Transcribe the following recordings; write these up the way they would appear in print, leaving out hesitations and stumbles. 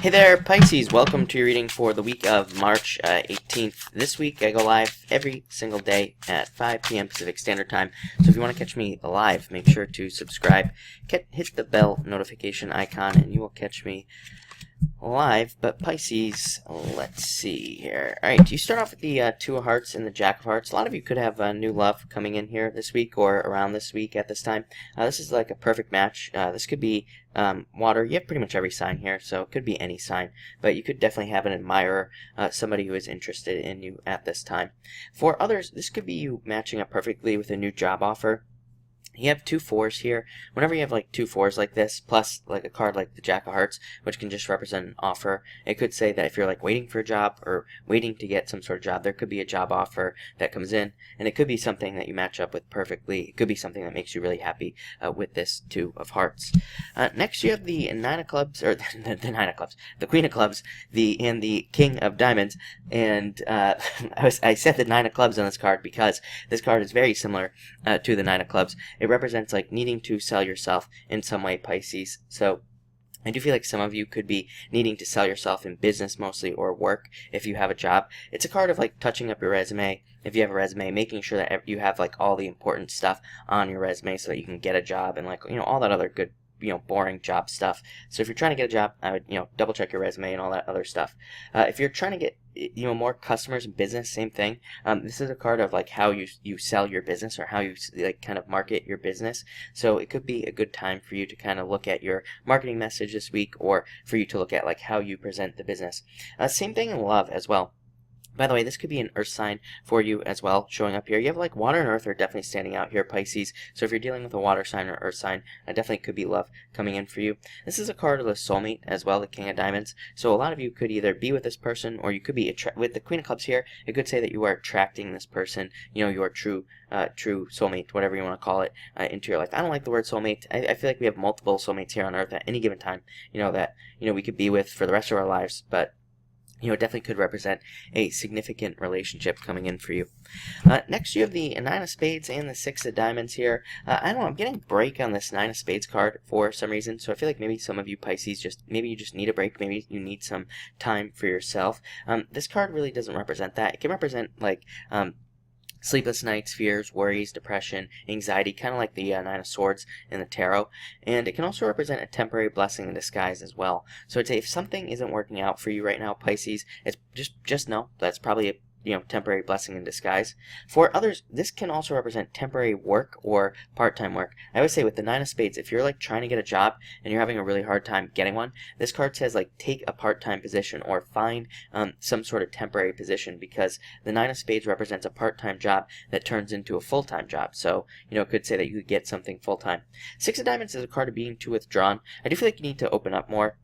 Hey there, Pisces. Welcome to your reading for the week of March 18th. This week, I go live every single day at 5 p.m. Pacific Standard Time. So if you want to catch me live, make sure to subscribe. Hit the bell notification icon, and you will catch me live. But Pisces, let's see here. All right, you start off with the Two of Hearts and the Jack of Hearts. A lot of you could have new love coming in here this week or around this week at this time. This is like a perfect match. This could be water. You have pretty much every sign here, so it could be any sign. But you could definitely have an admirer, somebody who is interested in you at this time. For others, this could be you matching up perfectly with a new job offer. You have two fours here. Whenever you have like two fours like this, plus like a card like the Jack of Hearts, which can just represent an offer, it could say that if you're like waiting for a job or waiting to get some sort of job, there could be a job offer that comes in, and it could be something that you match up with perfectly. It could be something that makes you really happy with this Two of Hearts. Next, you have the Nine of Clubs, or the Nine of Clubs, the Queen of Clubs, and the King of Diamonds. And I said the Nine of Clubs on this card because this card is very similar to the Nine of Clubs. It represents like needing to sell yourself in some way, Pisces. So I do feel like some of you could be needing to sell yourself in business mostly, or work if you have a job. It's a card of like touching up your resume. If you have a resume, making sure that you have like all the important stuff on your resume so that you can get a job and like, all that other good, boring job stuff. So if you're trying to get a job, I would, double check your resume and all that other stuff. If you're trying to get, more customers in business, same thing. This is a card of like how you sell your business, or how you like kind of market your business. So it could be a good time for you to kind of look at your marketing message this week, or for you to look at like how you present the business. Same thing in love as well. By the way, this could be an earth sign for you as well, showing up here. You have like water and earth are definitely standing out here, Pisces. So if you're dealing with a water sign or earth sign, definitely could be love coming in for you. This is a card of the soulmate as well, the King of Diamonds. So a lot of you could either be with this person, or you could be with the Queen of Clubs here. It could say that you are attracting this person, your true soulmate, whatever you want to call it, into your life. I don't like the word soulmate. I feel like we have multiple soulmates here on earth at any given time, that we could be with for the rest of our lives, but it definitely could represent a significant relationship coming in for you. Next, you have the Nine of Spades and the Six of Diamonds here. I don't know, I'm getting a break on this Nine of Spades card for some reason, so I feel like maybe some of you Pisces maybe you just need a break, maybe you need some time for yourself. This card really doesn't represent that. It can represent like sleepless nights, fears, worries, depression, anxiety, kind of like the Nine of Swords in the Tarot. And it can also represent a temporary blessing in disguise as well. So I'd say if something isn't working out for you right now, Pisces, it's just know that's probably a temporary blessing in disguise. For others, this can also represent temporary work or part-time work. I always say with the Nine of Spades, if you're like trying to get a job and you're having a really hard time getting one, this card says like take a part-time position or find some sort of temporary position, because the Nine of Spades represents a part-time job that turns into a full-time job. So, it could say that you could get something full-time. Six of Diamonds is a card of being too withdrawn. I do feel like you need to open up more.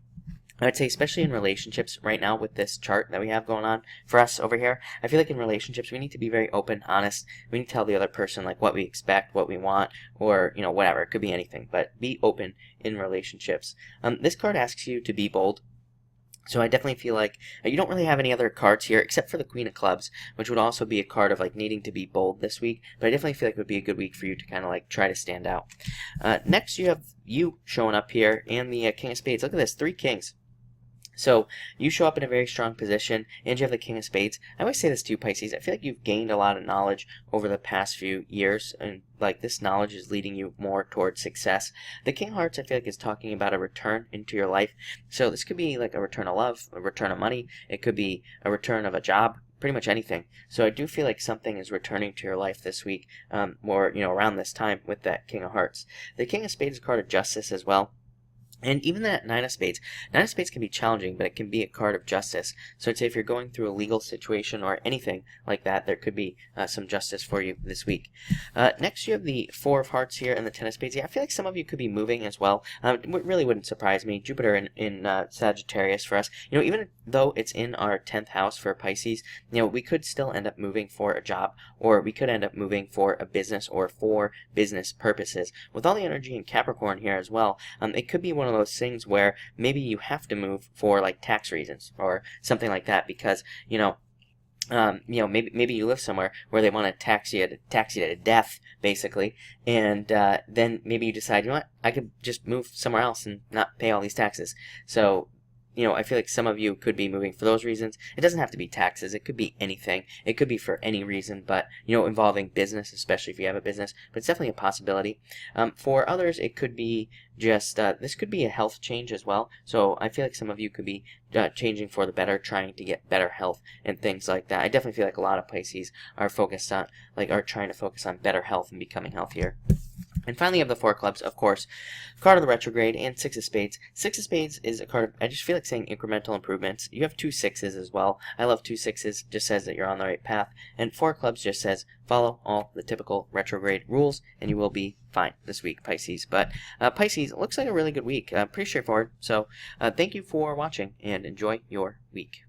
I'd say especially in relationships right now with this chart that we have going on for us over here, I feel like in relationships we need to be very open, honest. We need to tell the other person like what we expect, what we want, or whatever. It could be anything, but be open in relationships. This card asks you to be bold. So I definitely feel like you don't really have any other cards here except for the Queen of Clubs, which would also be a card of like needing to be bold this week. But I definitely feel like it would be a good week for you to kind of like try to stand out. Next, you have you showing up here and the King of Spades. Look at this, 3 kings. So you show up in a very strong position, and you have the King of Spades. I always say this to you, Pisces. I feel like you've gained a lot of knowledge over the past few years, and like this knowledge is leading you more towards success. The King of Hearts, I feel like, is talking about a return into your life. So this could be like a return of love, a return of money. It could be a return of a job. Pretty much anything. So I do feel like something is returning to your life this week, or around this time with that King of Hearts. The King of Spades is a card of justice as well. And even that Nine of Spades can be challenging, but it can be a card of justice. So I'd say if you're going through a legal situation or anything like that, there could be some justice for you this week. Next, you have the Four of Hearts here and the Ten of Spades. Yeah, I feel like some of you could be moving as well. It really wouldn't surprise me. Jupiter in Sagittarius for us. Even though it's in our 10th house for Pisces, we could still end up moving for a job, or we could end up moving for a business or for business purposes. With all the energy in Capricorn here as well, it could be one of those things where maybe you have to move for like tax reasons or something like that, because maybe you live somewhere where they want to tax you to death, basically, and then maybe you decide, I could just move somewhere else and not pay all these taxes. So I feel like some of you could be moving for those reasons. It doesn't have to be taxes. It could be anything. It could be for any reason, but, involving business, especially if you have a business. But it's definitely a possibility. For others, it could be just, this could be a health change as well. So I feel like some of you could be changing for the better, trying to get better health and things like that. I definitely feel like a lot of Pisces are focused on, are trying to focus on better health and becoming healthier. And finally, you have the Four of Clubs, of course, card of the retrograde, and Six of Spades. Six of Spades is a card of, I just feel like saying incremental improvements. You have 2 sixes as well. I love 2 sixes, just says that you're on the right path. And Four of Clubs just says follow all the typical retrograde rules, and you will be fine this week, Pisces. But Pisces, it looks like a really good week. Pretty straightforward. So thank you for watching, and enjoy your week.